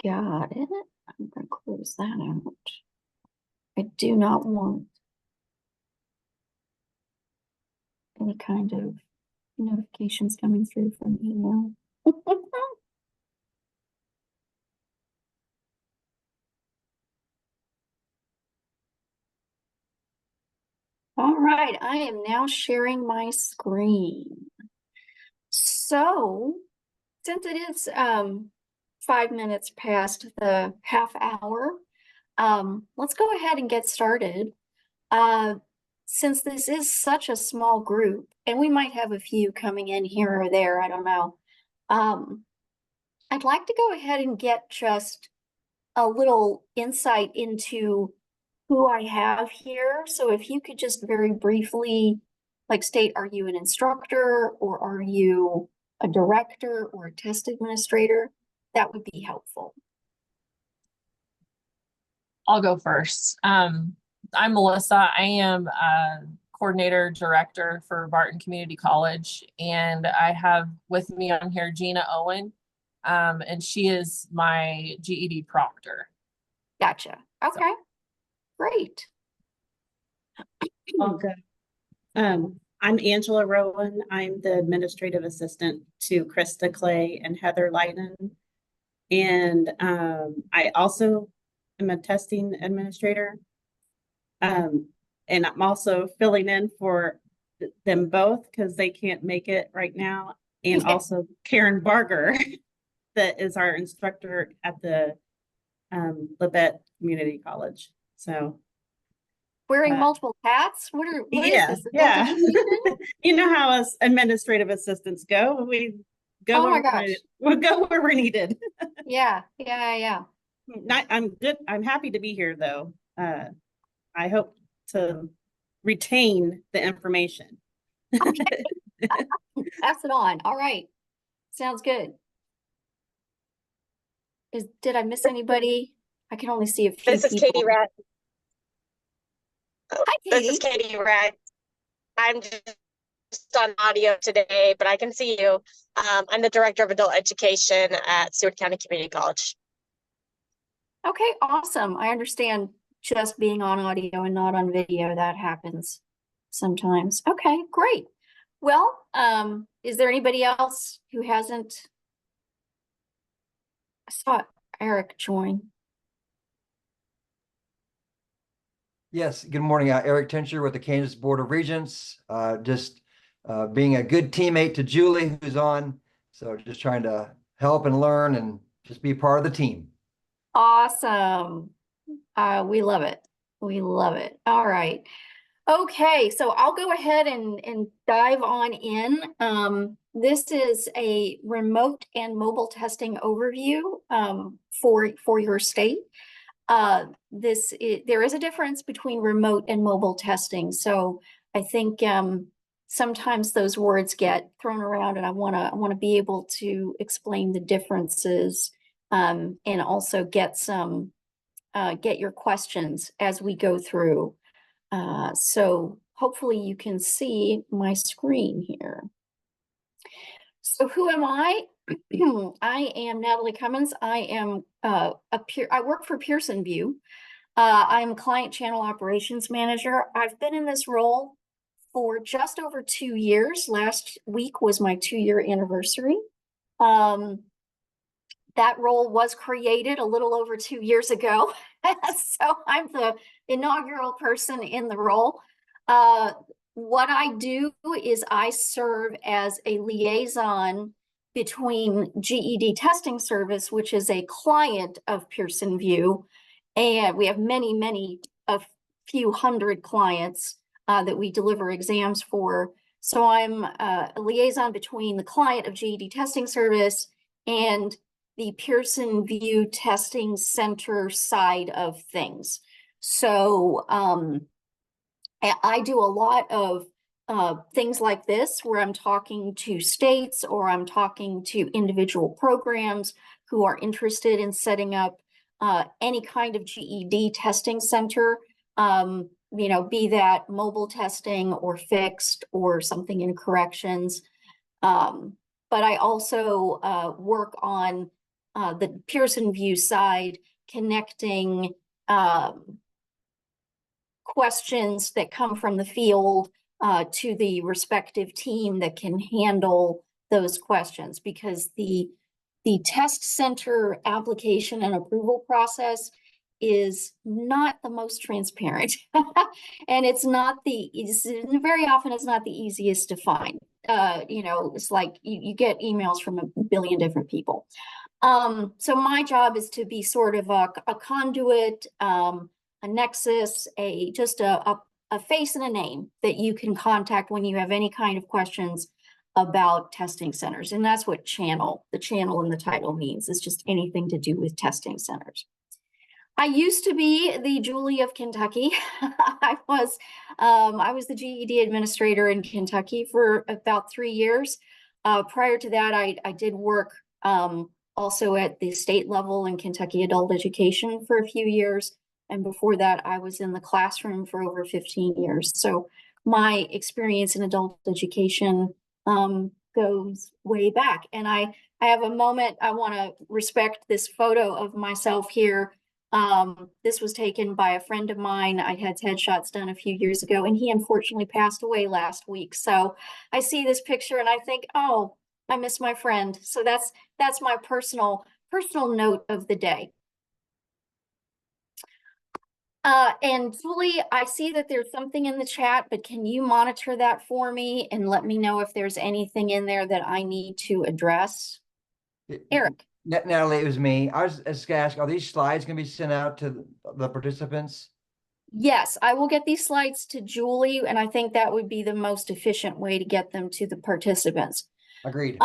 got it. I'm going to close that out. I do not want any kind of notifications coming through from email. All right, I am now sharing my screen. So, since it is 5 minutes past the half hour, let's go ahead and get started. Since this is such a small group, and we might have a few coming in here or there, I don't know. I'd like to go ahead and get just a little insight into who I have here. So if you could just very briefly state, are you an instructor or are you a director or a test administrator? That would be helpful. I'll go first. I'm Melissa. I am a coordinator director for Barton Community College, and I have with me on here Gina Owen, and she is my GED proctor. Gotcha. Okay, so. Great. Okay. I'm Angela Rowan. I'm the administrative assistant to Krista Clay and Heather Leiden. And I also am a testing administrator. And I'm also filling in for them both because they can't make it right now. And also Karen Barger, that is our instructor at the Labette Community College. So wearing multiple hats? What is this? Yeah. You know how us administrative assistants go. We go we'll go where we're needed. Yeah. I'm good. I'm happy to be here though. I hope to retain the information. Okay. Pass it on. All right. Sounds good. Did I miss anybody? I can only see a few This is people. Katie Ratt. Hi, Katie. This is Katie Ratt. I'm just on audio today, but I can see you. I'm the director of adult education at Seward County Community College. Okay, awesome. I understand just being on audio and not on video. That happens sometimes. Okay, great. Well, is there anybody else who hasn't? I saw Eric join. Yes, good morning. Eric Tincher with the Kansas Board of Regents. Being a good teammate to Julie, who's on. So just trying to help and learn and just be part of the team. Awesome. We love it. We love it. All right. Okay, so I'll go ahead and dive on in. This is a remote and mobile testing overview for your state. There is a difference between remote and mobile testing. So I think sometimes those words get thrown around, and I want to be able to explain the differences and also get your questions as we go through. So hopefully you can see my screen here. So who am I? I am Natalie Cummins. I am I work for Pearson Vue. I'm a client channel operations manager. I've been in this role for just over 2 years. Last week was my 2-year anniversary. That role was created a little over 2 years ago. So I'm the inaugural person in the role. What I do is I serve as a liaison between GED Testing Service, which is a client of Pearson Vue, and we have a few hundred clients that we deliver exams for. So I'm a liaison between the client of GED Testing Service and the Pearson Vue Testing Center side of things. So I do a lot of things like this where I'm talking to states or I'm talking to individual programs who are interested in setting up any kind of GED testing center, be that mobile testing or fixed or something in corrections. But I also work on the Pearson Vue side, connecting questions that come from the field to the respective team that can handle those questions, because the test center application and approval process is not the most transparent. And it's very often it's not the easiest to find. It's like you get emails from a billion different people. So my job is to be sort of a conduit, a nexus, just a face and a name that you can contact when you have any kind of questions about testing centers. And that's what the channel in the title means. It's just anything to do with testing centers. I used to be the Julie of Kentucky. I was the GED administrator in Kentucky for about 3 years. Prior to that, I did work also at the state level in Kentucky adult education for a few years. And before that, I was in the classroom for over 15 years. So my experience in adult education goes way back. And I have a moment, I want to respect this photo of myself here. This was taken by a friend of mine. I had headshots done a few years ago, and he unfortunately passed away last week. So I see this picture and I think, oh, I miss my friend. So that's my personal note of the day. And Julie, I see that there's something in the chat, but can you monitor that for me and let me know if there's anything in there that I need to address? Eric. Natalie, it was me. I was just gonna ask, are these slides gonna be sent out to the participants? Yes, I will get these slides to Julie, and I think that would be the most efficient way to get them to the participants. Agreed.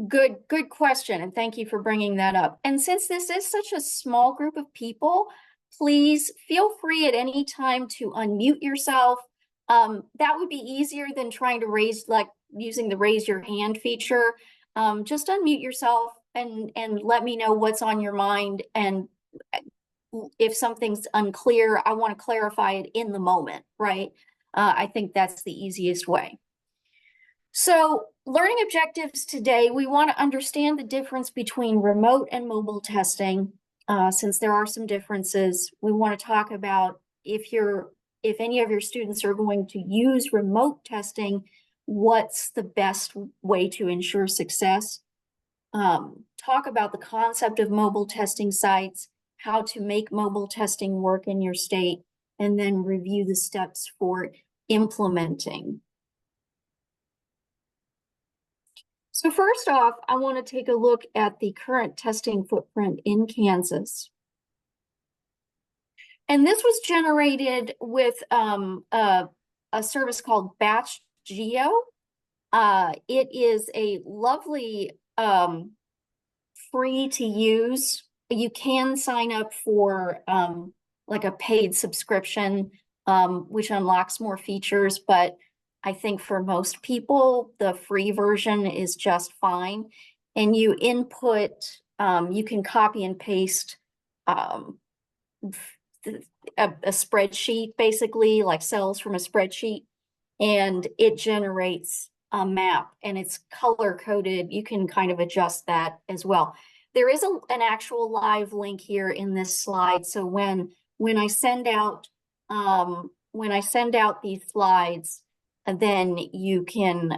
Good question, and thank you for bringing that up. And since this is such a small group of people, please feel free at any time to unmute yourself. That would be easier than trying to using the raise your hand feature. Just unmute yourself and let me know what's on your mind. And if something's unclear, I want to clarify it in the moment, right? I think that's the easiest way. So learning objectives today, we want to understand the difference between remote and mobile testing. Since there are some differences, we want to talk about if any of your students are going to use remote testing, what's the best way to ensure success. Talk about the concept of mobile testing sites, how to make mobile testing work in your state, and then review the steps for implementing. So first off, I want to take a look at the current testing footprint in Kansas. And this was generated with a service called Batch Geo. It is a lovely free to use. You can sign up for like a paid subscription, which unlocks more features, but I think for most people, the free version is just fine. And you input, you can copy and paste a spreadsheet, basically like cells from a spreadsheet, and it generates a map, and it's color coded. You can kind of adjust that as well. There is an actual live link here in this slide. So when I send out these slides, then you can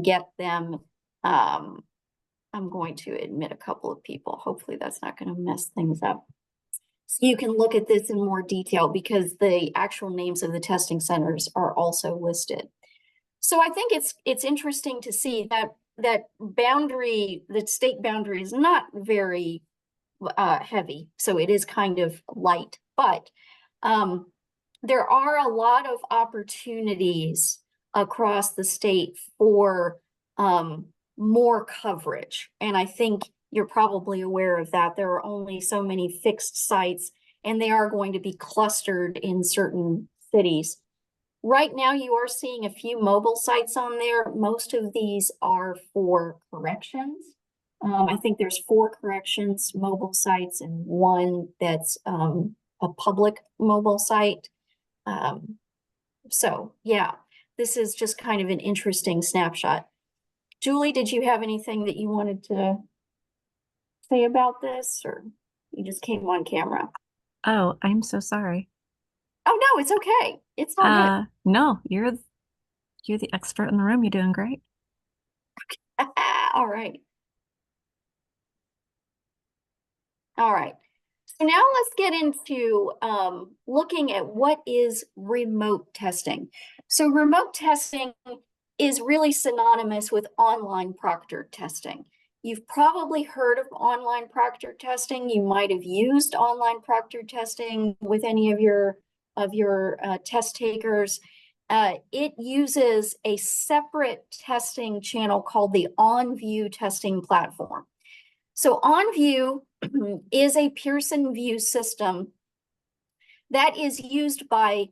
get them. I'm going to admit a couple of people. Hopefully that's not going to mess things up. So you can look at this in more detail because the actual names of the testing centers are also listed. So I think it's interesting to see that boundary, that state boundary is not very heavy. So it is kind of light, but there are a lot of opportunities across the state for more coverage. And I think you're probably aware of that. There are only so many fixed sites, and they are going to be clustered in certain cities. Right now, you are seeing a few mobile sites on there. Most of these are for corrections. I think there's 4 corrections mobile sites and 1 that's a public mobile site. So yeah, this is just kind of an interesting snapshot. Julie, did you have anything that you wanted to? say about this, or you just came on camera? Oh, I'm so sorry. Oh, no, it's okay. It's all good. No, you're the expert in the room. You're doing great. All right. All right. So now let's get into looking at what is remote testing. So remote testing is really synonymous with online proctored testing. You've probably heard of online proctored testing. You might have used online proctored testing with any of your test takers. It uses a separate testing channel called the OnView testing platform. So OnView is a Pearson Vue system that is used by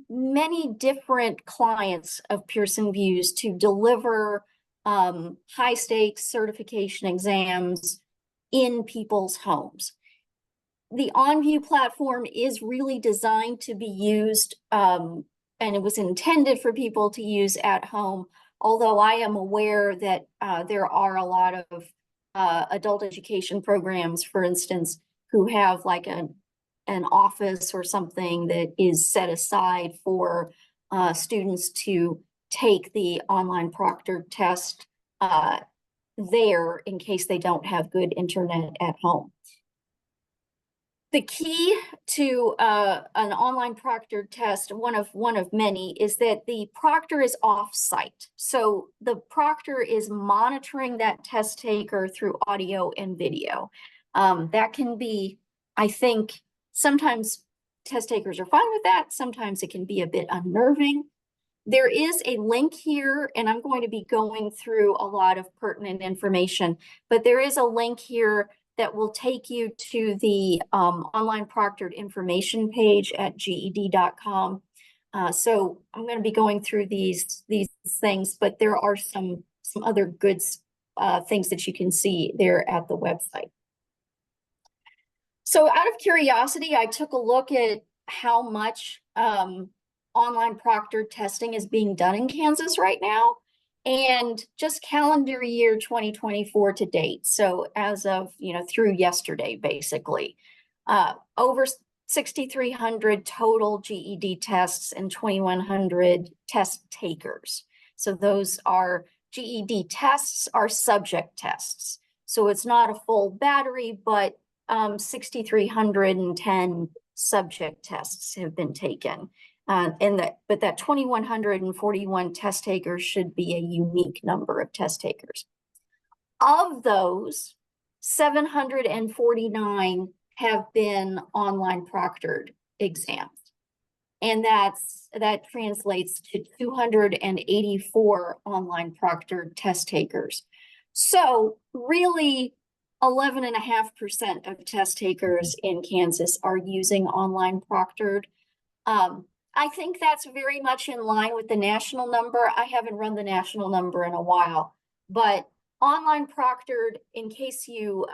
many different clients of Pearson Vue's to deliver high stakes certification exams in people's homes. The OnView platform is really designed to be used, and it was intended for people to use at home, although I am aware that there are a lot of adult education programs, for instance, who have like an office or something that is set aside for students to take the online proctored test there in case they don't have good internet at home. The key to an online proctored test, one of many, is that the proctor is off-site. So the proctor is monitoring that test taker through audio and video. That can be, I think, sometimes test takers are fine with that. Sometimes it can be a bit unnerving. There is a link here, and I'm going to be going through a lot of pertinent information, but there is a link here that will take you to the online proctored information page at GED.com. So I'm going to be going through these things, but there are some other good things that you can see there at the website. So out of curiosity, I took a look at how much online proctored testing is being done in Kansas right now, and just calendar year 2024 to date. So as of, through yesterday, basically, over 6,300 total GED tests and 2,100 test takers. So those are GED tests are subject tests. So it's not a full battery, but 6,310 subject tests have been taken. But that 2,141 test takers should be a unique number of test takers. Of those, 749 have been online proctored exams. And that translates to 284 online proctored test takers. So really 11.5% of test takers in Kansas are using online proctored. I think that's very much in line with the national number. I haven't run the national number in a while, but online proctored, in case you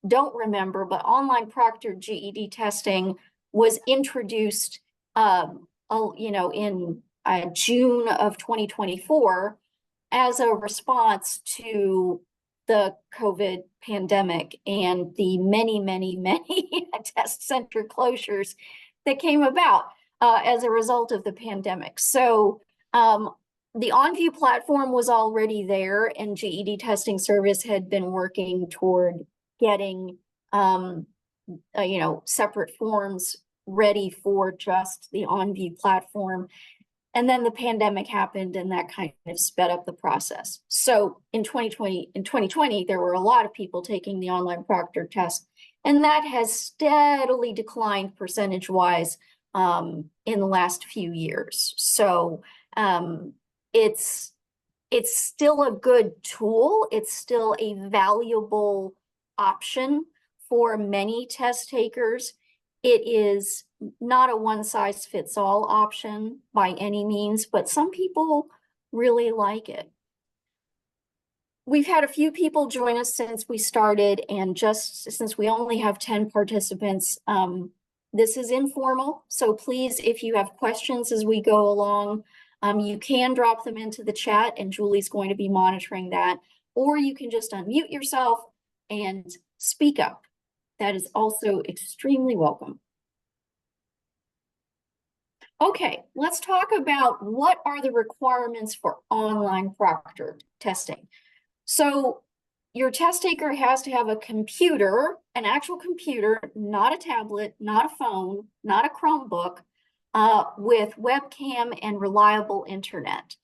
don't remember, but online proctored GED testing was introduced, in June of 2024 as a response to the COVID pandemic and the many, many, many test center closures that came about as a result of the pandemic. So the OnView platform was already there, and GED Testing Service had been working toward getting separate forms ready for just the OnView platform. And then the pandemic happened, and that kind of sped up the process. So in 2020, there were a lot of people taking the online proctor test, and that has steadily declined percentage-wise in the last few years. So it's still a good tool. It's still a valuable option for many test takers. It is not a one-size-fits-all option by any means, but some people really like it. We've had a few people join us since we started, and just since we only have 10 participants, this is informal. So please, if you have questions as we go along, you can drop them into the chat, and Julie's going to be monitoring that, or you can just unmute yourself and speak up. That is also extremely welcome. Okay, let's talk about what are the requirements for online proctored testing. So your test taker has to have a computer, an actual computer, not a tablet, not a phone, not a Chromebook, with webcam and reliable internet.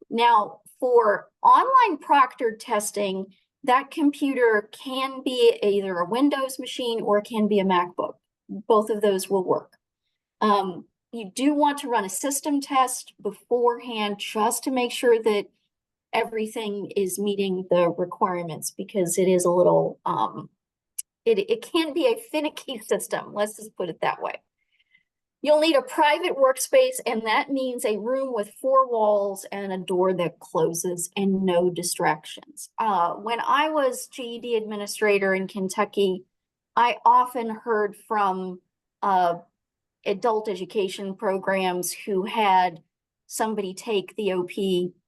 Now, for online proctored testing, that computer can be either a Windows machine or it can be a MacBook. Both of those will work. You do want to run a system test beforehand just to make sure that everything is meeting the requirements, because it is a little, it can be a finicky system. Let's just put it that way. You'll need a private workspace, and that means a room with 4 walls and a door that closes and no distractions. When I was GED administrator in Kentucky, I often heard from adult education programs who had somebody take the OP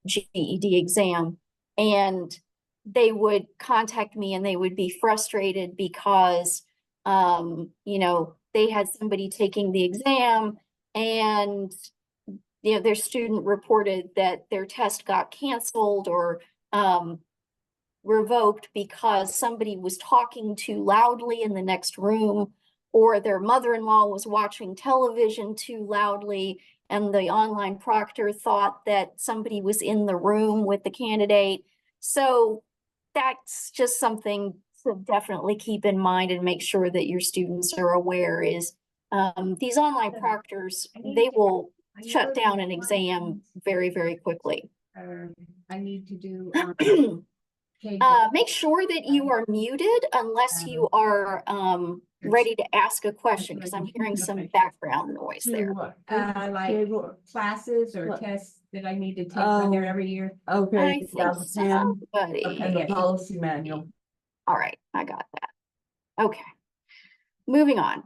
GED exam, and they would contact me and they would be frustrated because, you know, they had somebody taking the exam and, you know, their student reported that their test got canceled or revoked because somebody was talking too loudly in the next room, or their mother-in-law was watching television too loudly, and the online proctor thought that somebody was in the room with the candidate. So that's just something to definitely keep in mind and make sure that your students are aware is these online proctors, they will shut down an exam very, very quickly. I need to do. Make sure that you are muted unless you are ready to ask a question, because I'm hearing some background noise there. Like classes or tests that I need to take on there every year. I think so, buddy. And the policy manual. All right, I got that. Okay, moving on.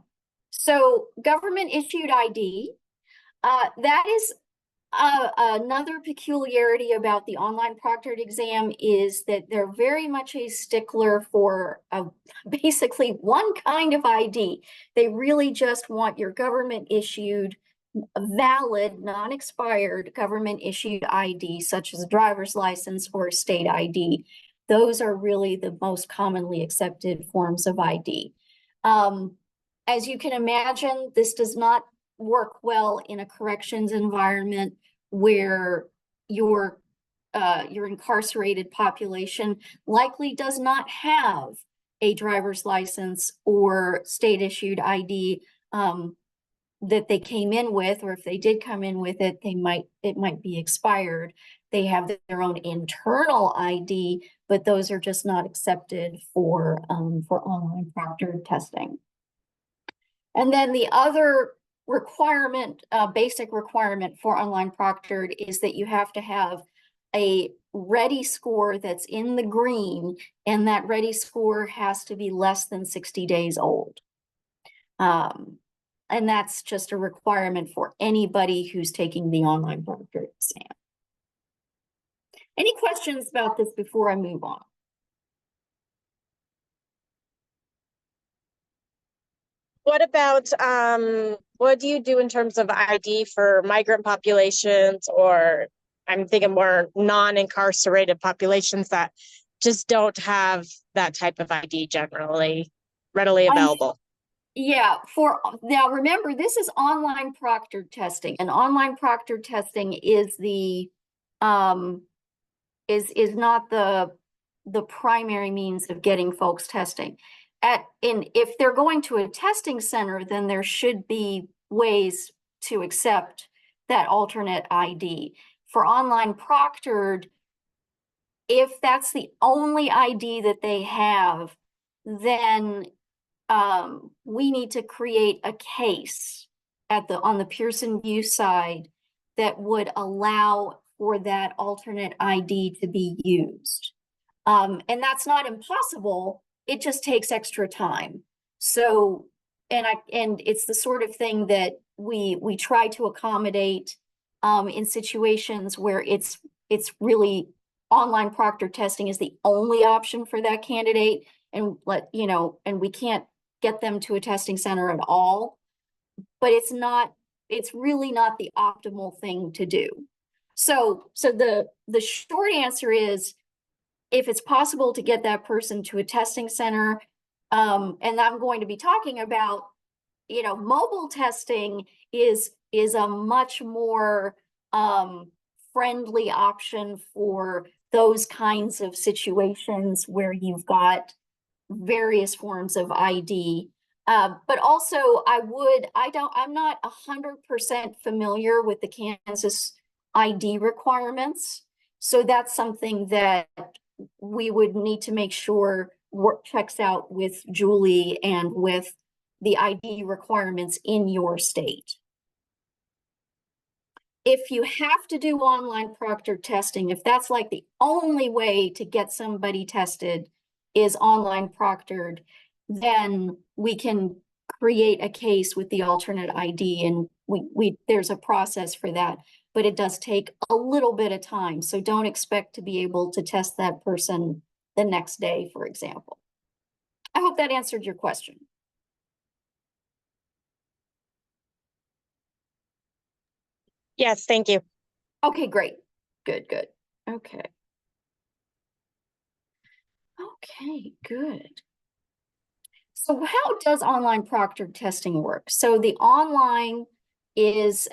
So government issued ID, that is another peculiarity about the online proctored exam is that they're very much a stickler for basically one kind of ID. They really just want your government issued, valid, non-expired government issued ID, such as a driver's license or a state ID. Those are really the most commonly accepted forms of ID. As you can imagine, this does not work well in a corrections environment where your incarcerated population likely does not have a driver's license or state issued ID that they came in with, or if they did come in with it, it might be expired. They have their own internal ID, but those are just not accepted for online proctored testing. And then the other requirement, basic requirement for online proctored is that you have to have a ready score that's in the green, and that ready score has to be less than 60 days old. And that's just a requirement for anybody who's taking the online proctored exam. Any questions about this before I move on? What about, what do you do in terms of ID for migrant populations, or I'm thinking more non-incarcerated populations that just don't have that type of ID generally readily available? Yeah, now remember, this is online proctored testing, and online proctored testing is the is not the primary means of getting folks testing. If they're going to a testing center, then there should be ways to accept that alternate ID. For online proctored, if that's the only ID that they have, then we need to create a case on the Pearson Vue side that would allow for that alternate ID to be used. And that's not impossible. It just takes extra time. So, and it's the sort of thing that we try to accommodate in situations where it's really online proctor testing is the only option for that candidate. and and we can't get them to a testing center at all, but it's really not the optimal thing to do. So the short answer is, if it's possible to get that person to a testing center, and I'm going to be talking about, mobile testing is a much more friendly option for those kinds of situations where you've got various forms of ID. But also I'm not 100% familiar with the Kansas ID requirements. So that's something that we would need to make sure work checks out with Julie and with the ID requirements in your state. If you have to do online proctored testing, if that's like the only way to get somebody tested is online proctored, then we can create a case with the alternate ID, and there's a process for that, but it does take a little bit of time. So don't expect to be able to test that person the next day, for example. I hope that answered your question. Yes, thank you. Okay, great. Good. Okay. Okay, good. So how does online proctored testing work? So the online is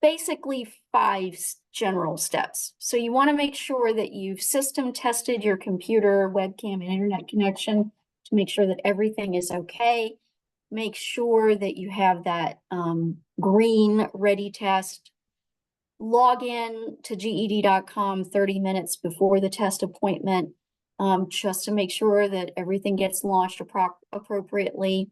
basically 5 general steps. So you want to make sure that you've system tested your computer, webcam, and internet connection to make sure that everything is okay. Make sure that you have that green ready test. Log in to GED.com 30 minutes before the test appointment, just to make sure that everything gets launched appropriately.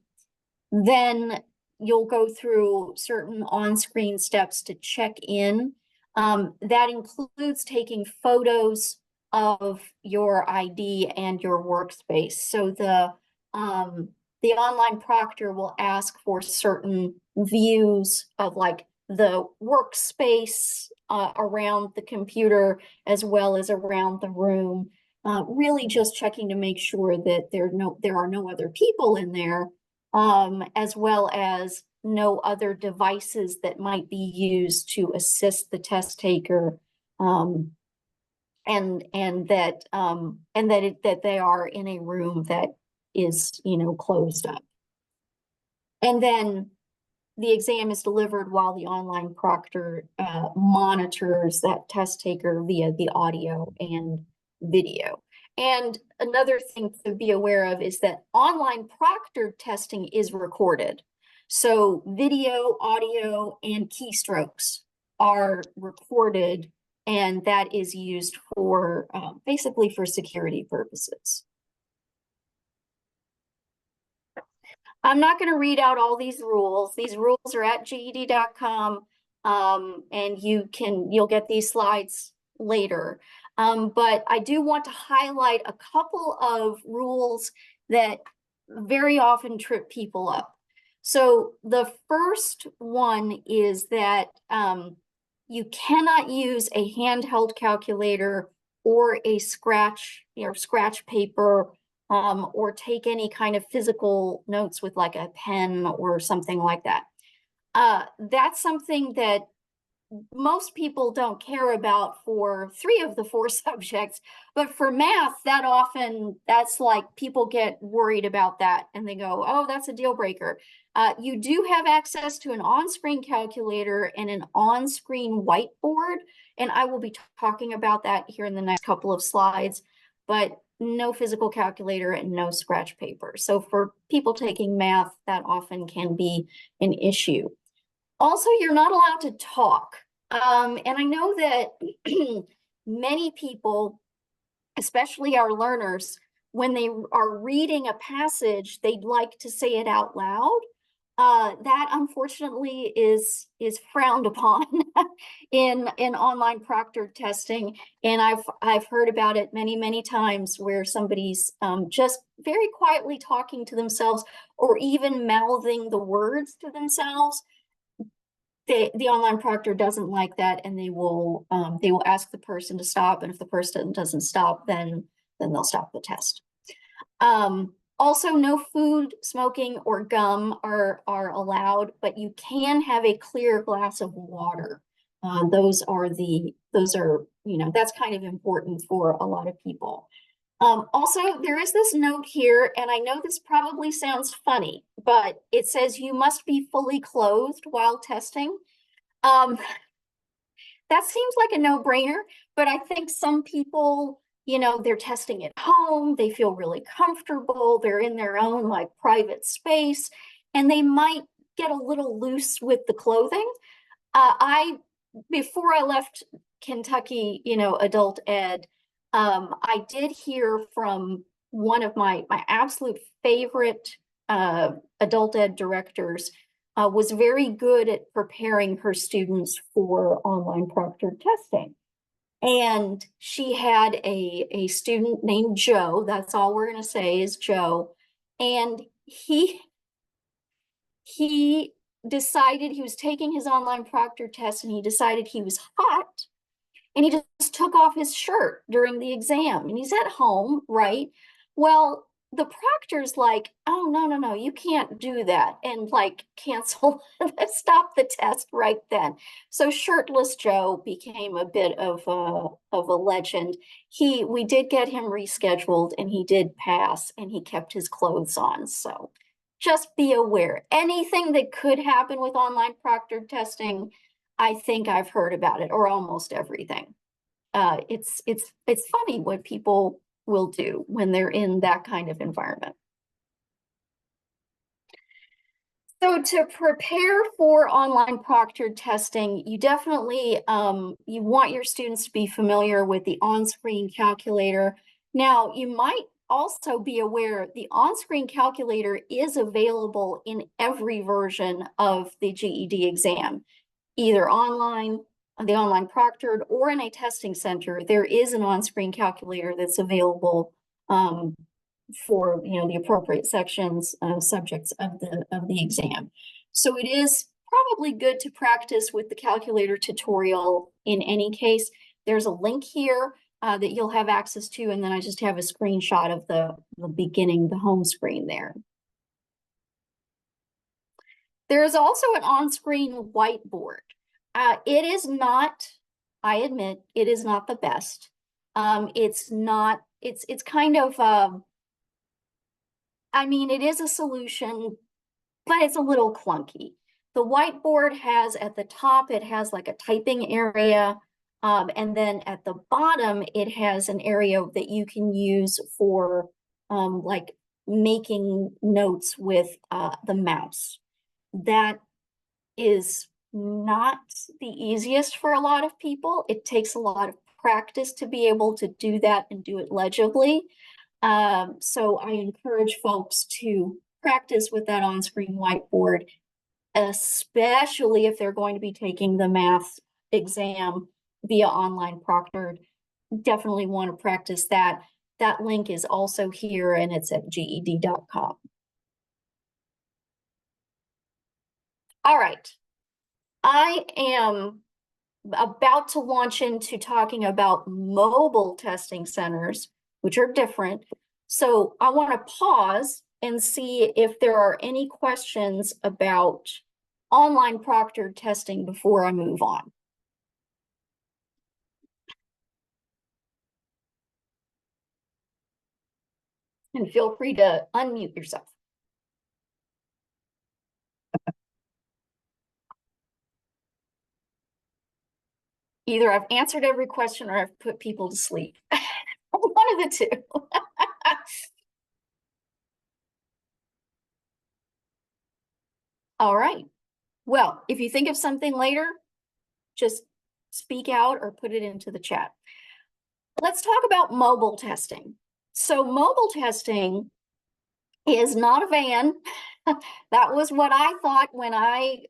Then you'll go through certain on-screen steps to check in. That includes taking photos of your ID and your workspace. So the online proctor will ask for certain views of like the workspace around the computer as well as around the room. Really just checking to make sure that there are no other people in there, as well as no other devices that might be used to assist the test taker, and that they are in a room that is closed up. And then the exam is delivered while the online proctor monitors that test taker via the audio and video. And another thing to be aware of is that online proctored testing is recorded. So video, audio, and keystrokes are recorded, and that is used for basically for security purposes. I'm not going to read out all these rules. These rules are at GED.com, and you'll get these slides later. But I do want to highlight a couple of rules that very often trip people up. So the first one is that you cannot use a handheld calculator or a scratch paper, or take any kind of physical notes with like a pen or something like that. That's something that most people don't care about for 3 of the 4 subjects, but for math, that's like people get worried about that and they go, oh, that's a deal breaker. You do have access to an on-screen calculator and an on-screen whiteboard, and I will be talking about that here in the next couple of slides, but no physical calculator and no scratch paper. So for people taking math, that often can be an issue. Also, you're not allowed to talk. And I know that many people, especially our learners, when they are reading a passage, they'd like to say it out loud. That unfortunately is frowned upon in online proctored testing, and I've heard about it many times where somebody's just very quietly talking to themselves or even mouthing the words to themselves. The online proctor doesn't like that, and they will ask the person to stop, and if the person doesn't stop, then they'll stop the test. Also, no food, smoking, or gum are allowed, but you can have a clear glass of water. Those are, you know, that's kind of important for a lot of people. Also, there is this note here, and I know this probably sounds funny, but it says you must be fully clothed while testing. That seems like a no-brainer, but I think some people, you know, they're testing at home, they feel really comfortable, they're in their own like private space, and they might get a little loose with the clothing. Before I left Kentucky, you know, adult ed, I did hear from one of my absolute favorite adult ed directors, was very good at preparing her students for online proctored testing. And she had a student named Joe, that's all we're going to say is Joe. And he decided he was taking his online proctor test and he decided he was hot and he just took off his shirt during the exam and he's at home, right? Well, the proctor's like, oh, no, you can't do that, and like cancel, stop the test right then. So shirtless Joe became a bit of a legend. We did get him rescheduled and he did pass and he kept his clothes on. So just be aware. Anything that could happen with online proctored testing, I think I've heard about it, or almost everything. It's funny what people will do when they're in that kind of environment. So to prepare for online proctored testing, you definitely you want your students to be familiar with the on-screen calculator. Now, you might also be aware the on-screen calculator is available in every version of the GED exam, either online, the online proctored, or in a testing center. There is an on-screen calculator that's available for, you know, the appropriate sections, subjects of the exam. So it is probably good to practice with the calculator tutorial in any case. There's a link here that you'll have access to, and then I just have a screenshot of the beginning, the home screen there. There is also an on-screen whiteboard. It is not, I admit, it is not the best. It's not, it's kind of, I mean, it is a solution, but it's a little clunky. The whiteboard has at the top, it has like a typing area. And then at the bottom, it has an area that you can use for like making notes with the mouse. That is not the easiest for a lot of people. It takes a lot of practice to be able to do that and do it legibly. So I encourage folks to practice with that on-screen whiteboard, especially if they're going to be taking the math exam via online proctored. Definitely want to practice that. That link is also here and it's at GED.com. All right. I am about to launch into talking about mobile testing centers, which are different. So I want to pause and see if there are any questions about online proctored testing before I move on. And feel free to unmute yourself. Either I've answered every question or I've put people to sleep. One of the two. All right. Well, if you think of something later, just speak out or put it into the chat. Let's talk about mobile testing. So mobile testing is not a van. That was what I thought when I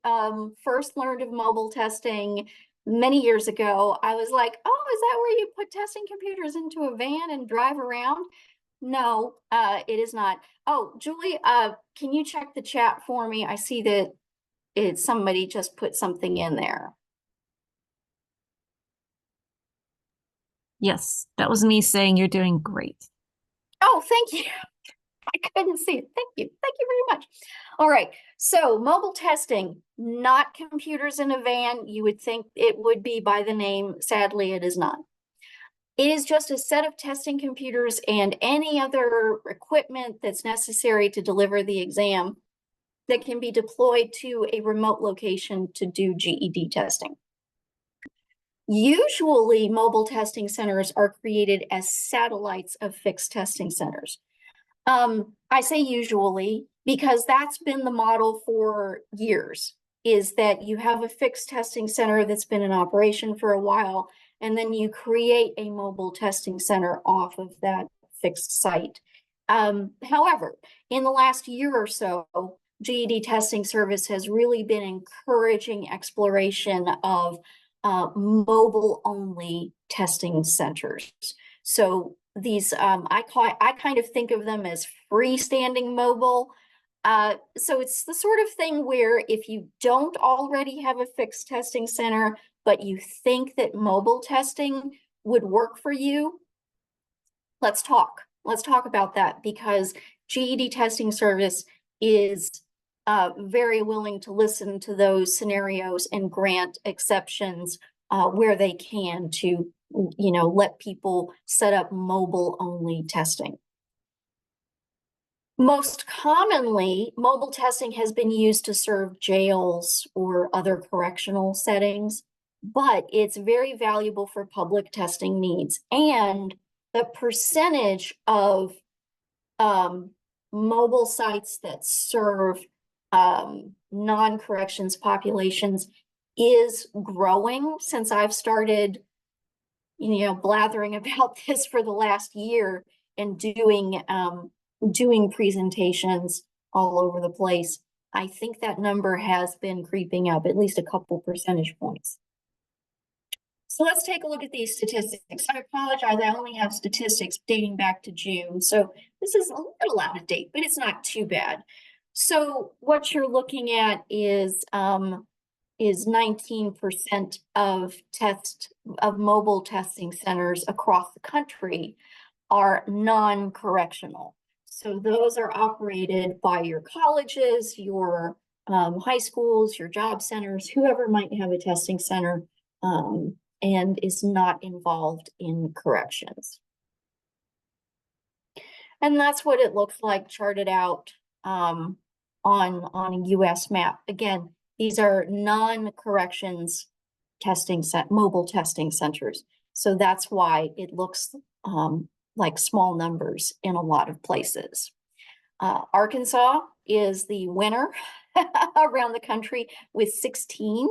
first learned of mobile testing many years ago. I was like, oh, is that where you put testing computers into a van and drive around? No, it is not. Oh, Julie, can you check the chat for me? I see that somebody just put something in there. Yes, that was me saying you're doing great. Oh, thank you. I couldn't see it. Thank you. Thank you very much. All right. So mobile testing, not computers in a van. You would think it would be by the name. Sadly, it is not. It is just a set of testing computers and any other equipment that's necessary to deliver the exam that can be deployed to a remote location to do GED testing. Usually, mobile testing centers are created as satellites of fixed testing centers. I say usually because that's been the model for years, is that you have a fixed testing center that's been in operation for a while, and then you create a mobile testing center off of that fixed site. However, in the last year or so, GED testing service has really been encouraging exploration of mobile only testing centers. So these, I kind of think of them as freestanding mobile. So it's the sort of thing where if you don't already have a fixed testing center, but you think that mobile testing would work for you, let's talk. Let's talk about that, because GED testing service is very willing to listen to those scenarios and grant exceptions where they can to, let people set up mobile only testing. Most commonly, mobile testing has been used to serve jails or other correctional settings, but it's very valuable for public testing needs. And the percentage of mobile sites that serve non-corrections populations is growing since I've started, blathering about this for the last year and doing presentations all over the place. I think that number has been creeping up at least a couple percentage points. So let's take a look at these statistics. I apologize, I only have statistics dating back to June. So this is a little out of date, but it's not too bad. So what you're looking at is 19% of mobile testing centers across the country are non-correctional. So those are operated by your colleges, your high schools, your job centers, whoever might have a testing center and is not involved in corrections. And that's what it looks like charted out on a US map. Again, these are non-corrections mobile testing centers. So that's why it looks like small numbers in a lot of places. Arkansas is the winner around the country with 16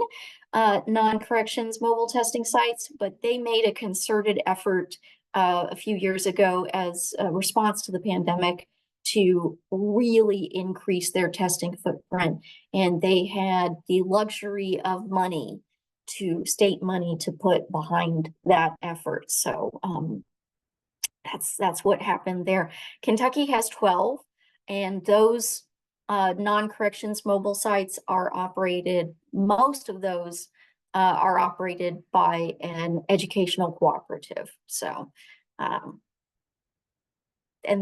non-corrections mobile testing sites, but they made a concerted effort a few years ago as a response to the pandemic to really increase their testing footprint. And they had the luxury of state money to put behind that effort. So that's what happened there. Kentucky has 12, and those non-corrections mobile sites are operated, most of those are operated by an educational cooperative. So, and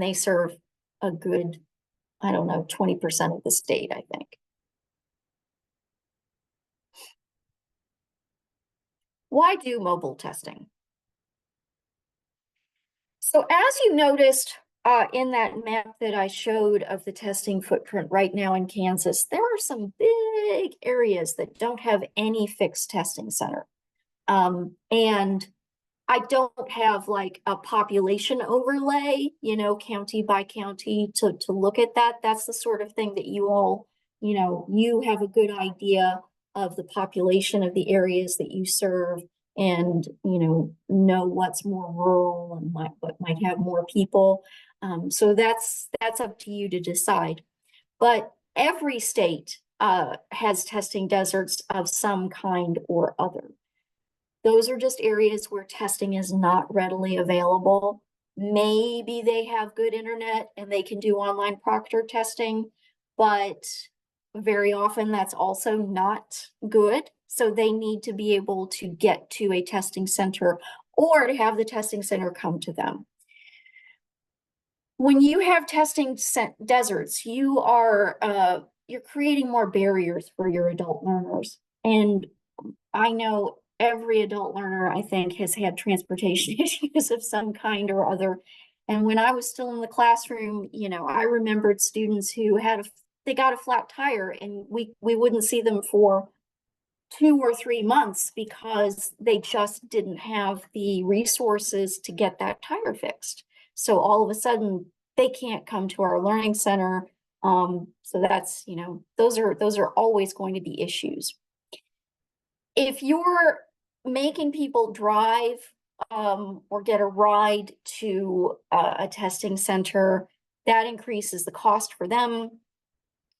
they serve a good, 20% of the state, I think. Why do mobile testing? So as you noticed in that map that I showed of the testing footprint right now in Kansas, there are some big areas that don't have any fixed testing center. And I don't have like a population overlay, county by county to look at that. That's the sort of thing that you all, you have a good idea of the population of the areas that you serve and, know what's more rural and what might have more people. So that's up to you to decide. But every state has testing deserts of some kind or other. Those are just areas where testing is not readily available. Maybe they have good internet and they can do online proctor testing, but very often that's also not good. So they need to be able to get to a testing center or to have the testing center come to them. when you have testing deserts, you are you're creating more barriers for your adult learners. And I know every adult learner, I think, has had transportation issues of some kind or other. And when I was still in the classroom, you know, I remembered students who they got a flat tire, and we wouldn't see them for 2 or 3 months because they just didn't have the resources to get that tire fixed. So all of a sudden they can't come to our learning center. So that's, you know, those are always going to be issues. If you're making people drive or get a ride to a testing center, that increases the cost for them.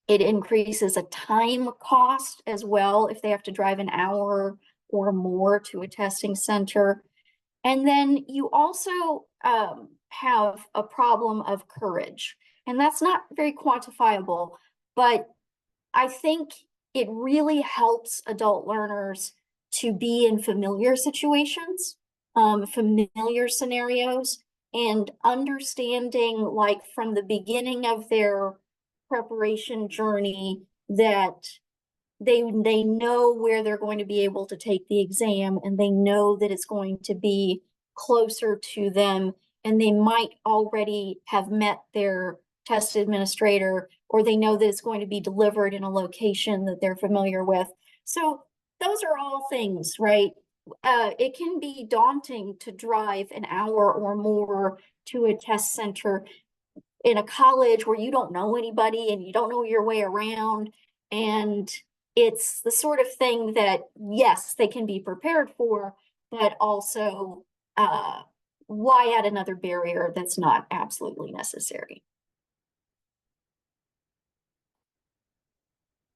It increases a time cost as well if they have to drive an hour or more to a testing center. And then you also have a problem of courage. And that's not very quantifiable, but I think it really helps adult learners to be in familiar situations, familiar scenarios, and understanding, like, from the beginning of their preparation journey, that they know where they're going to be able to take the exam, and they know that it's going to be closer to them, and they might already have met their test administrator, or they know that it's going to be delivered in a location that they're familiar with. So those are all things, right? It can be daunting to drive an hour or more to a test center in a college where you don't know anybody and you don't know your way around. And it's the sort of thing that, yes, they can be prepared for, but also why add another barrier that's not absolutely necessary?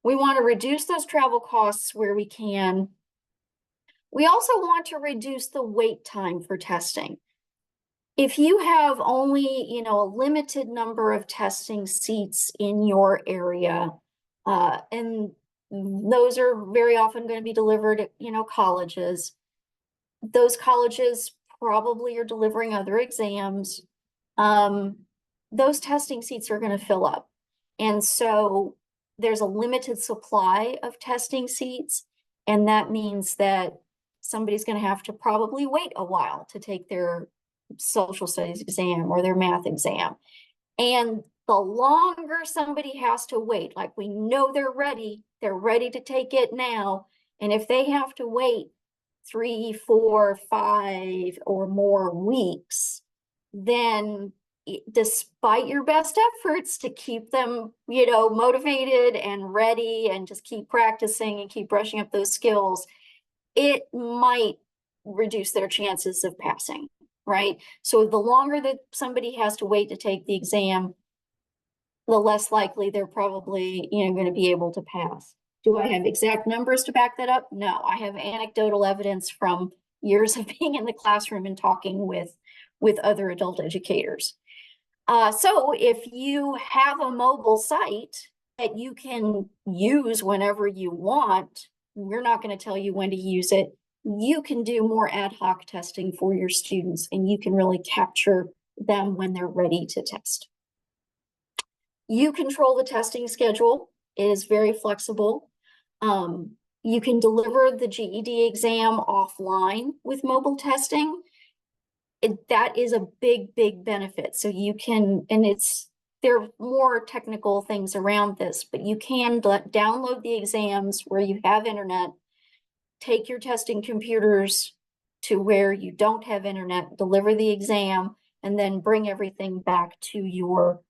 We want to reduce those travel costs where we can. We also want to reduce the wait time for testing. If you have only, you know, a limited number of testing seats in your area, and those are very often going to be delivered at, you know, colleges. Those colleges probably are delivering other exams. Those testing seats are going to fill up. And so there's a limited supply of testing seats. And that means that somebody's going to have to probably wait a while to take their social studies exam or their math exam. And the longer somebody has to wait, like, we know they're ready to take it now. And if they have to wait 3, 4, 5 or more weeks, then despite your best efforts to keep them, you know, motivated and ready and just keep practicing and keep brushing up those skills, it might reduce their chances of passing, right? So the longer that somebody has to wait to take the exam, the less likely they're probably, you know, going to be able to pass. Do I have exact numbers to back that up? No, I have anecdotal evidence from years of being in the classroom and talking with other adult educators. So if you have a mobile site that you can use whenever you want, we're not going to tell you when to use it. You can do more ad hoc testing for your students, and you can really capture them when they're ready to test. You control the testing schedule. It is very flexible. You can deliver the GED exam offline with mobile testing. That is a big benefit. So you can, and there are more technical things around this, but you can download the exams where you have internet, take your testing computers to where you don't have internet, deliver the exam, and then bring everything back to your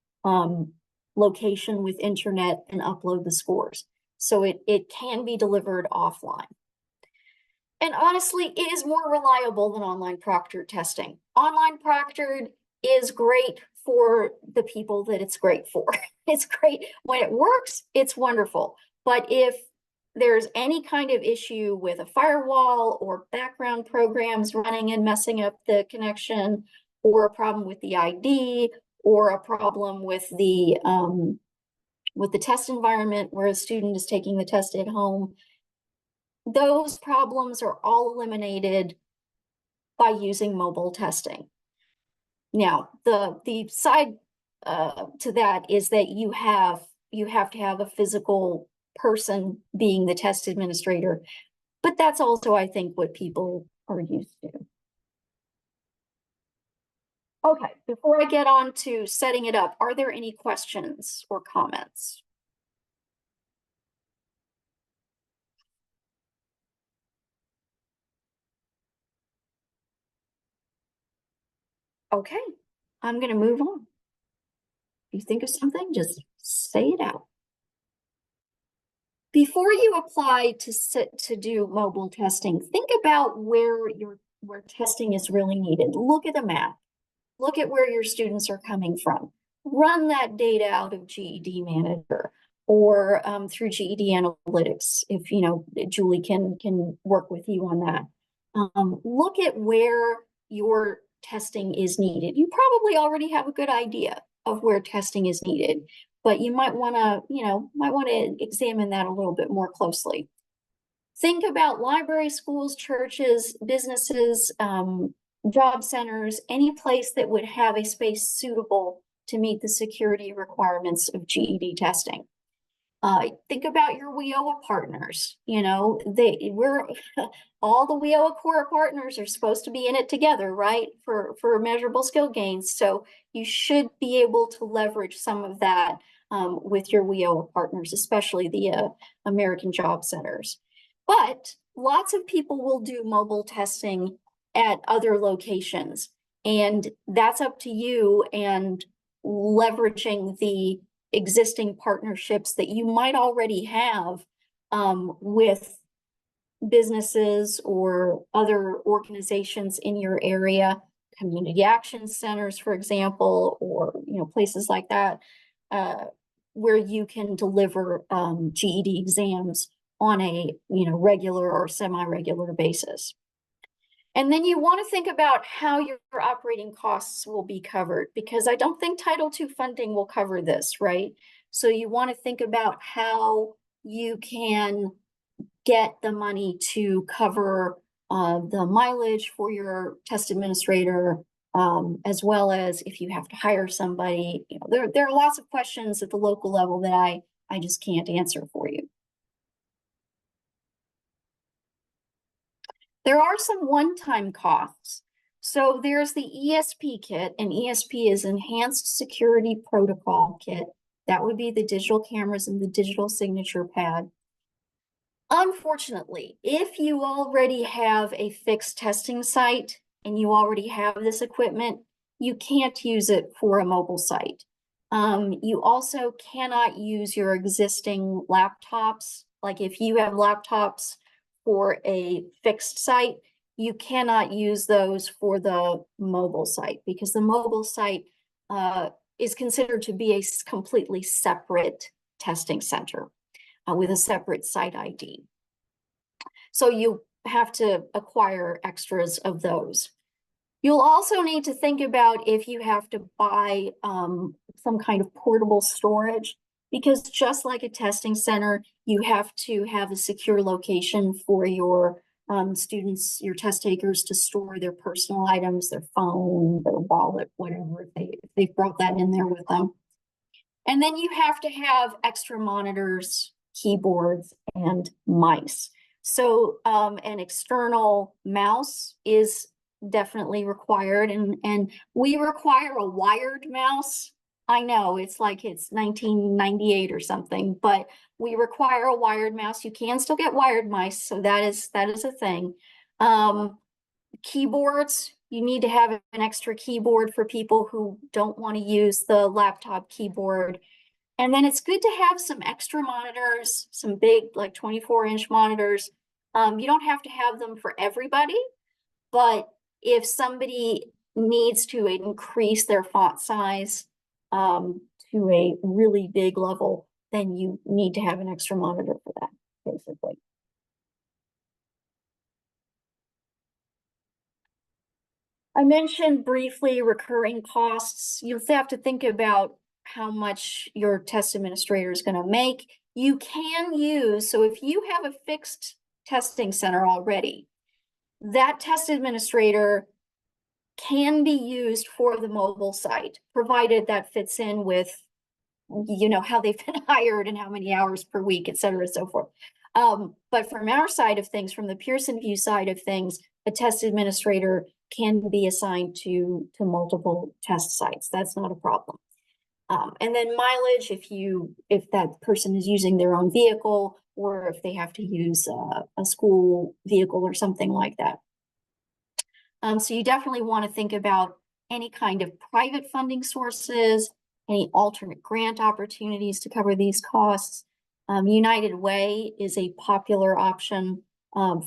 location with internet and upload the scores. So it can be delivered offline. And honestly, it is more reliable than online proctored testing. Online proctored is great for the people that it's great for. It's great when it works, it's wonderful. But if there's any kind of issue with a firewall or background programs running and messing up the connection, or a problem with the ID, or a problem with the test environment where a student is taking the test at home, those problems are all eliminated by using mobile testing. Now, the side to that is that you have to have a physical person being the test administrator. But that's also, I think, what people are used to. Okay, before I get on to setting it up, are there any questions or comments? Okay, I'm gonna move on. If you think of something, just say it out. Before you apply to do mobile testing, think about where testing is really needed. Look at the map. Look at where your students are coming from. Run that data out of GED Manager or through GED Analytics, if you know Julie can work with you on that. Look at where your testing is needed. You probably already have a good idea of where testing is needed, but you might want to examine that a little bit more closely. Think about library, schools, churches, businesses, job centers, any place that would have a space suitable to meet the security requirements of GED testing. Think about your WIOA partners. You know, all the WIOA core partners are supposed to be in it together, right? For measurable skill gains. So you should be able to leverage some of that with your WIOA partners, especially the American Job Centers. But lots of people will do mobile testing at other locations, and that's up to you and leveraging the existing partnerships that you might already have with businesses or other organizations in your area, community action centers, for example, or places like that, where you can deliver GED exams on a regular or semi-regular basis. And then you want to think about how your operating costs will be covered, because I don't think Title II funding will cover this, right? So you want to think about how you can get the money to cover the mileage for your test administrator, as well as if you have to hire somebody. There are lots of questions at the local level that I just can't answer for you. There are some one-time costs. So there's the ESP kit, and ESP is Enhanced Security Protocol Kit. That would be the digital cameras and the digital signature pad. Unfortunately, if you already have a fixed testing site and you already have this equipment, you can't use it for a mobile site. You also cannot use your existing laptops. Like if you have laptops for a fixed site, you cannot use those for the mobile site, because the mobile site is considered to be a completely separate testing center with a separate site ID. So you have to acquire extras of those. You'll also need to think about if you have to buy some kind of portable storage, because just like a testing center, you have to have a secure location for your students, your test takers, to store their personal items, their phone, their wallet, whatever, if they've brought that in there with them. And then you have to have extra monitors, keyboards, and mice. So an external mouse is definitely required, and we require a wired mouse. I know it's like it's 1998 or something, but we require a wired mouse. You can still get wired mice, so that is a thing. Keyboards, you need to have an extra keyboard for people who don't want to use the laptop keyboard. And then it's good to have some extra monitors, some big, like 24-inch monitors. You don't have to have them for everybody, but if somebody needs to increase their font size to a really big level, then you need to have an extra monitor for that, basically. I mentioned briefly recurring costs. You'll have to think about how much your test administrator is going to make. You can use, so if you have a fixed testing center already, that test administrator can be used for the mobile site, provided that fits in with, you know, how they've been hired and how many hours per week, et cetera, so forth. But from our side of things, from the Pearson Vue side of things, a test administrator can be assigned to multiple test sites. That's not a problem. And then mileage, if that person is using their own vehicle, or if they have to use a school vehicle or something like that. So you definitely want to think about any kind of private funding sources, any alternate grant opportunities to cover these costs. United Way is a popular option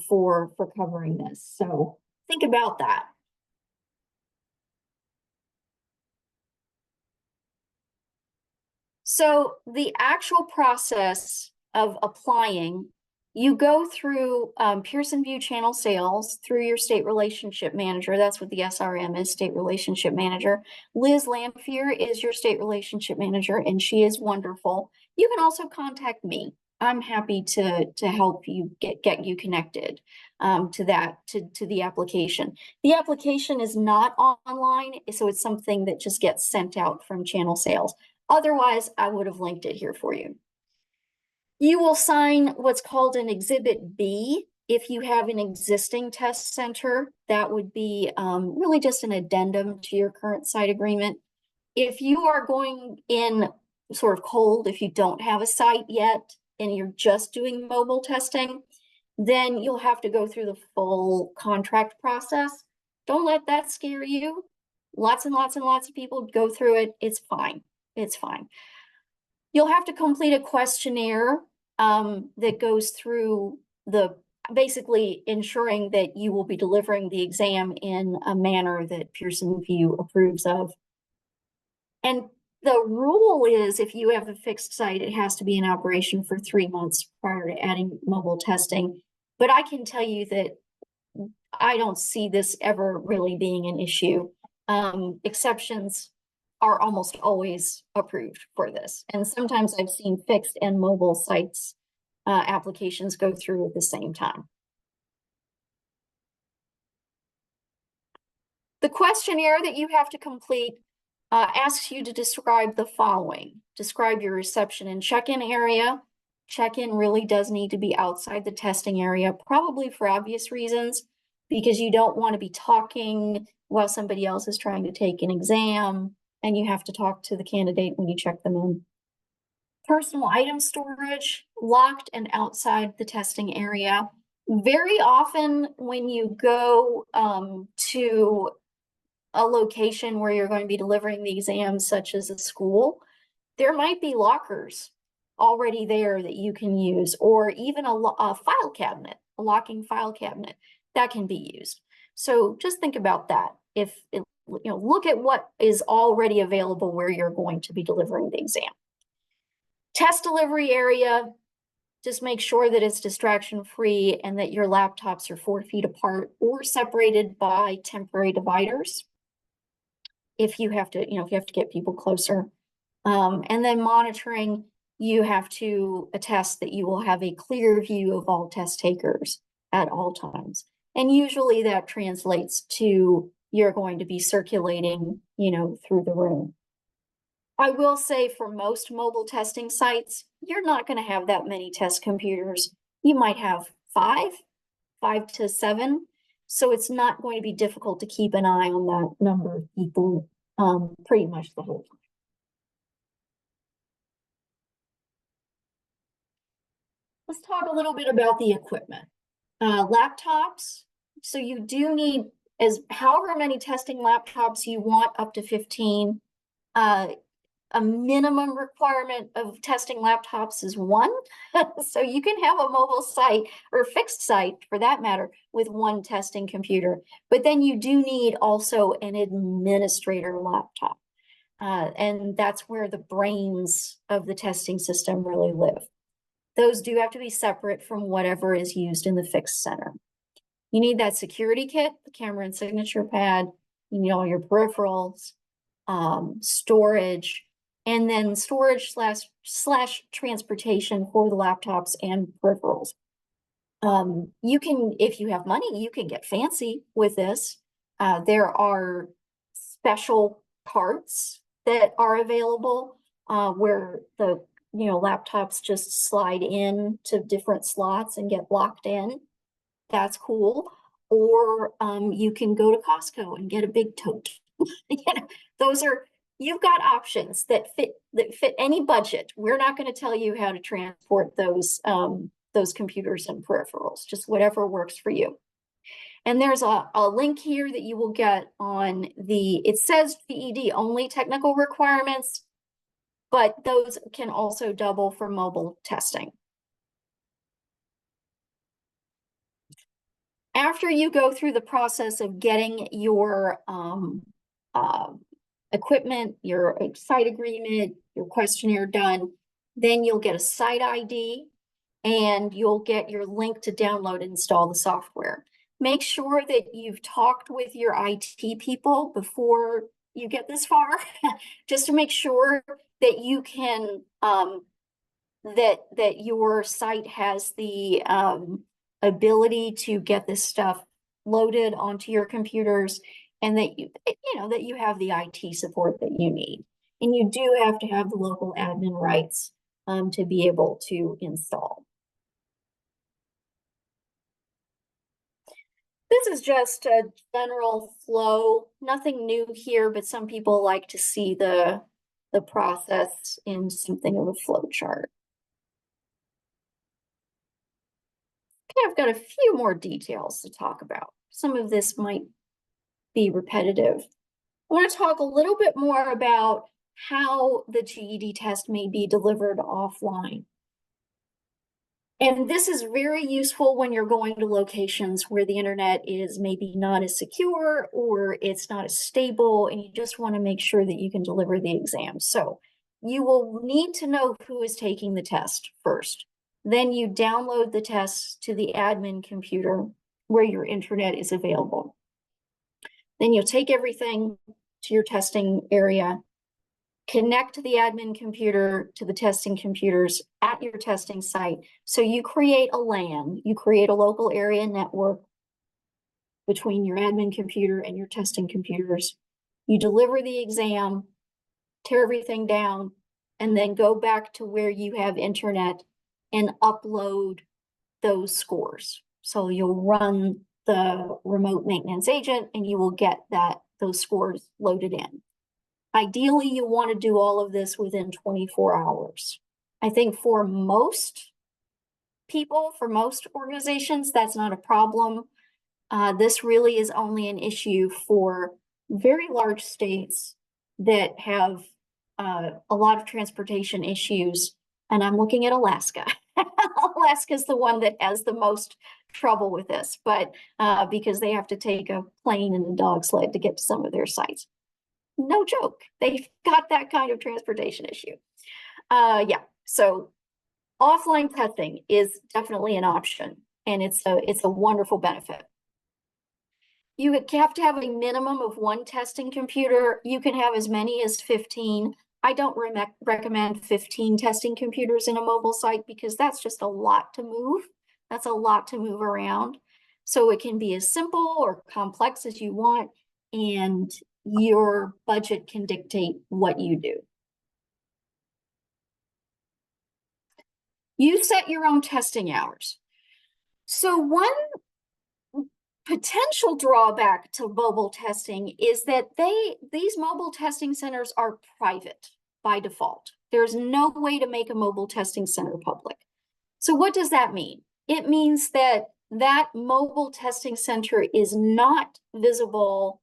for covering this. So think about that. So the actual process of applying, you go through Pearson Vue Channel Sales through your state relationship manager. That's what the SRM is, state relationship manager. Liz Lamphere is your state relationship manager, and she is wonderful. You can also contact me. I'm happy to help you get you connected to the application. The application is not online, so it's something that just gets sent out from Channel Sales. Otherwise, I would have linked it here for you. You will sign what's called an Exhibit B. If you have an existing test center, that would be really just an addendum to your current site agreement. If you are going in sort of cold, if you don't have a site yet and you're just doing mobile testing, then you'll have to go through the full contract process. Don't let that scare you. Lots and lots and lots of people go through it. It's fine. It's fine. You'll have to complete a questionnaire that goes through basically ensuring that you will be delivering the exam in a manner that Pearson Vue approves of. And the rule is, if you have a fixed site, it has to be in operation for 3 months prior to adding mobile testing. But I can tell you that I don't see this ever really being an issue. Exceptions are almost always approved for this. And sometimes I've seen fixed and mobile sites applications go through at the same time. The questionnaire that you have to complete asks you to describe the following. Describe your reception and check-in area. Check-in really does need to be outside the testing area, probably for obvious reasons, because you don't want to be talking while somebody else is trying to take an exam, and you have to talk to the candidate when you check them in. Personal item storage, locked and outside the testing area. Very often when you go to a location where you're going to be delivering the exam, such as a school, there might be lockers already there that you can use, or even a file cabinet, a locking file cabinet that can be used. So just think about that. Look at what is already available where you're going to be delivering the exam. Test delivery area, just make sure that it's distraction-free and that your laptops are 4 feet apart or separated by temporary dividers. If you have to, get people closer. And then monitoring, you have to attest that you will have a clear view of all test takers at all times. And usually that translates to you're going to be circulating, through the room. I will say for most mobile testing sites, you're not going to have that many test computers. You might have 5 to 7. So it's not going to be difficult to keep an eye on that number of people pretty much the whole time. Let's talk a little bit about the equipment. Laptops. So you do need however many testing laptops you want, up to 15. A minimum requirement of testing laptops is 1. So you can have a mobile site or a fixed site for that matter with 1 testing computer, but then you do need also an administrator laptop. And that's where the brains of the testing system really live. Those do have to be separate from whatever is used in the fixed center. You need that security kit, the camera and signature pad, you need all your peripherals, storage, and then storage slash transportation for the laptops and peripherals. You can, if you have money, you can get fancy with this. There are special carts that are available where the laptops just slide in to different slots and get locked in. That's cool. Or you can go to Costco and get a big tote. You've got options that fit any budget. We're not going to tell you how to transport those computers and peripherals, just whatever works for you. And there's a link here that you will get on it says GED only technical requirements, but those can also double for mobile testing. After you go through the process of getting your equipment, your site agreement, your questionnaire done, then you'll get a site ID and you'll get your link to download and install the software. Make sure that you've talked with your IT people before you get this far, just to make sure that you can, that your site has the ability to get this stuff loaded onto your computers, and that that you have the IT support that you need. And you do have to have the local admin rights to be able to install. This is just a general flow, nothing new here, but some people like to see the process in something of a flow chart. Okay, I've got a few more details to talk about. Some of this might be repetitive. I want to talk a little bit more about how the GED test may be delivered offline. And this is very useful when you're going to locations where the internet is maybe not as secure or it's not as stable, and you just want to make sure that you can deliver the exam. So you will need to know who is taking the test first. Then you download the tests to the admin computer where your internet is available. Then you'll take everything to your testing area, connect the admin computer to the testing computers at your testing site. So you create a LAN, you create a local area network between your admin computer and your testing computers. You deliver the exam, tear everything down, and then go back to where you have internet and upload those scores. So you'll run the remote maintenance agent and you will get those scores loaded in. Ideally, you want to do all of this within 24 hours. I think for most people, for most organizations, that's not a problem. This really is only an issue for very large states that have a lot of transportation issues. And I'm looking at Alaska. Alaska is the one that has the most trouble with this, but because they have to take a plane and a dog sled to get to some of their sites. No joke, they've got that kind of transportation issue. Yeah, so offline testing is definitely an option, and it's a wonderful benefit. You have to have a minimum of one testing computer. You can have as many as 15. I don't recommend 15 testing computers in a mobile site because that's just a lot to move. That's a lot to move around. So it can be as simple or complex as you want, and your budget can dictate what you do. You set your own testing hours. So one potential drawback to mobile testing is that these mobile testing centers are private by default. There's no way to make a mobile testing center public. So what does that mean? It means that that mobile testing center is not visible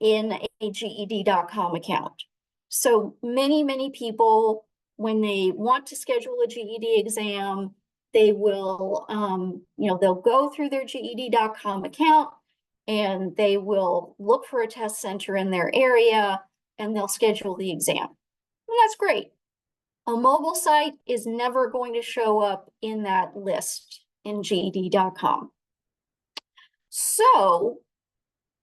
in a GED.com account. So many people, when they want to schedule a GED exam, they will, they'll go through their GED.com account and they will look for a test center in their area and they'll schedule the exam. And that's great. A mobile site is never going to show up in that list in GED.com. So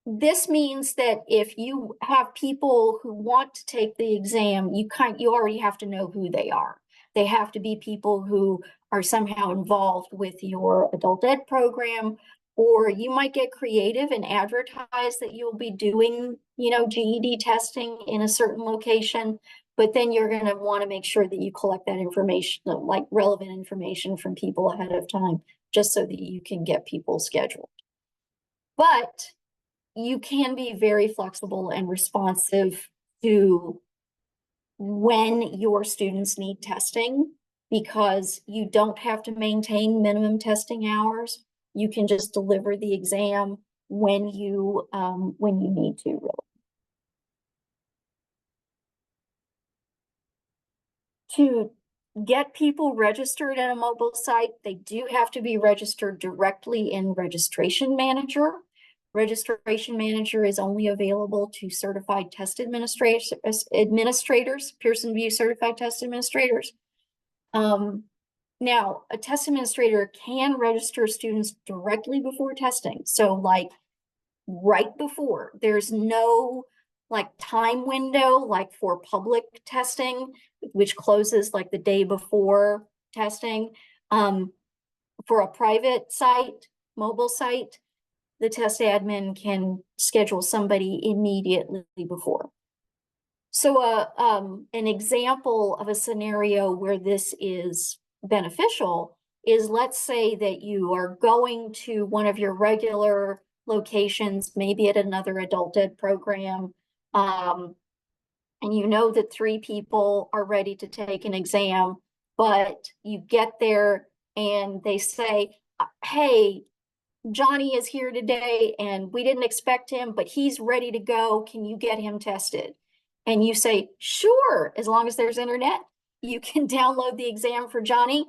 this means that if you have people who want to take the exam, you already have to know who they are. They have to be people who are somehow involved with your adult ed program Or you might get creative and advertise that you'll be doing, GED testing in a certain location, but then you're going to want to make sure that you collect that information, like relevant information from people ahead of time, just so that you can get people scheduled. But you can be very flexible and responsive to when your students need testing, because you don't have to maintain minimum testing hours. You can just deliver the exam when you need to, really. To get people registered at a mobile site, they do have to be registered directly in Registration Manager. Registration Manager is only available to certified test administrators, Pearson Vue certified test administrators. Now, a test administrator can register students directly before testing. So like right before, there's no like time window like for public testing, which closes like the day before testing. For a private site, mobile site, the test admin can schedule somebody immediately before. So an example of a scenario where this is beneficial is, let's say that you are going to one of your regular locations, maybe at another adult ed program, and you know that 3 people are ready to take an exam, but you get there and they say, hey, Johnny is here today and we didn't expect him, but he's ready to go. Can you get him tested? And you say, sure, as long as there's internet, you can download the exam for Johnny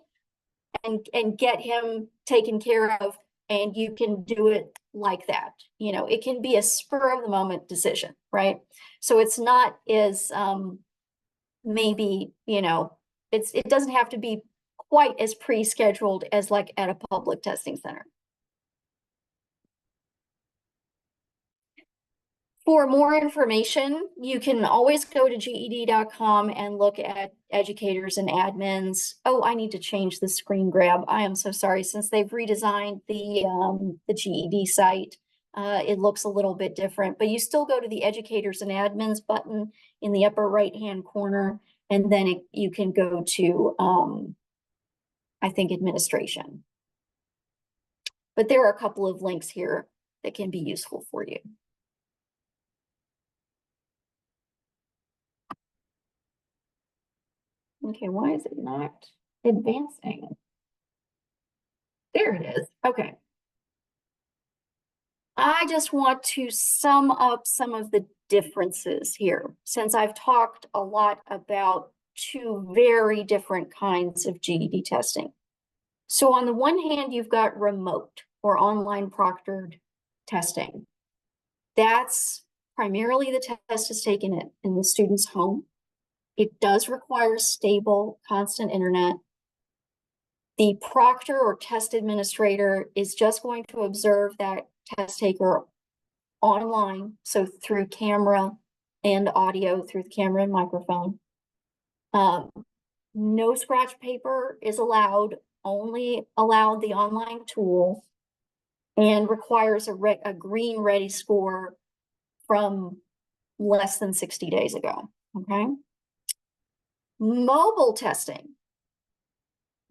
and get him taken care of, and you can do it like that. It can be a spur of the moment decision, right? So it's not as maybe, it doesn't have to be quite as pre-scheduled as like at a public testing center. For more information, you can always go to GED.com and look at educators and admins. Oh, I need to change the screen grab. I am so sorry. Since they've redesigned the GED site, it looks a little bit different, but you still go to the educators and admins button in the upper right-hand corner, and then you can go to, I think, administration. But there are a couple of links here that can be useful for you. Okay, why is it not advancing? There it is. Okay. I just want to sum up some of the differences here, since I've talked a lot about 2 very different kinds of GED testing. So on the one hand, you've got remote or online proctored testing. That's primarily the test is taken in the student's home. It does require stable, constant internet. The proctor or test administrator is just going to observe that test taker online, so through camera and audio, through the camera and microphone. No scratch paper is allowed, only allowed the online tool, and requires a green ready score from less than 60 days ago, okay? Mobile testing,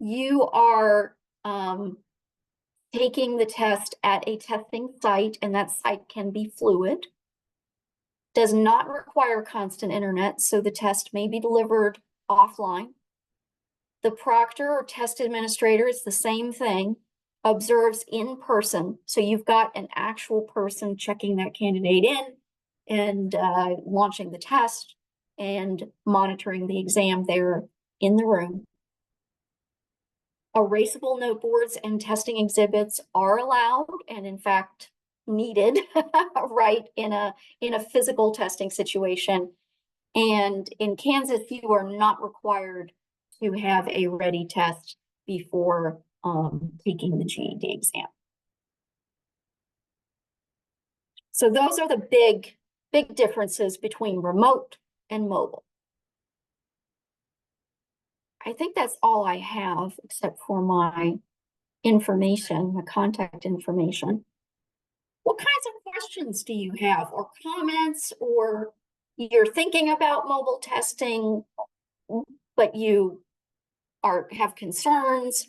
you are taking the test at a testing site, and that site can be fluid, does not require constant internet, so the test may be delivered offline. The proctor or test administrator, it's the same thing, observes in person, so you've got an actual person checking that candidate in and launching the test and monitoring the exam there in the room. Erasable note boards and testing exhibits are allowed, and in fact needed, right, in a physical testing situation. And in Kansas, you are not required to have a ready test before taking the GED exam. So those are the big differences between remote and mobile. I think that's all I have, except for my information, the contact information. what kinds of questions do you have, or comments, or you're thinking about mobile testing, but you have concerns?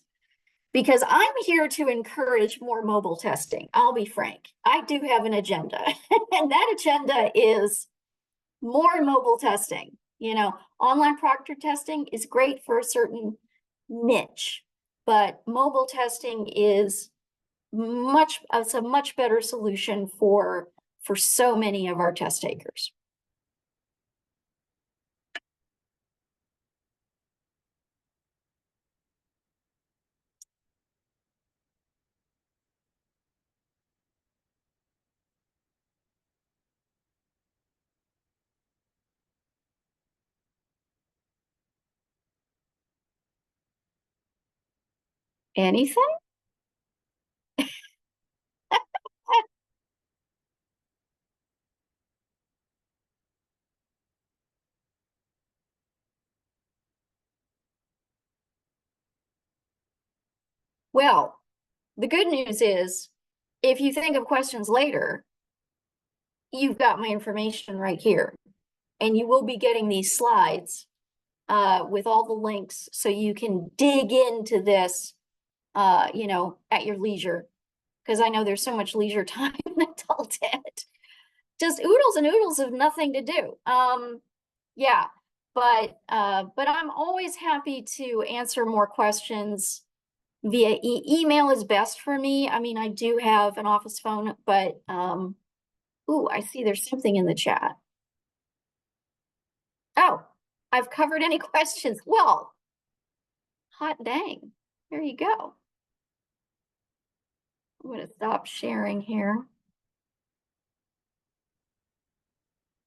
Because I'm here to encourage more mobile testing. I'll be frank. I do have an agenda, and that agenda is more mobile testing. You know, online proctor testing is great for a certain niche, but mobile testing is it's a much better solution for so many of our test takers. Anything? Well, the good news is, if you think of questions later, you've got my information right here, and you will be getting these slides with all the links, so you can dig into this, you know, at your leisure, because I know there's so much leisure time in adult ed. Just oodles and oodles of nothing to do. Yeah, but I'm always happy to answer more questions via email is best for me. I mean, I do have an office phone, but ooh, I see there's something in the chat. Oh, I've covered any questions. Well, hot dang. There you go. I'm going to stop sharing here.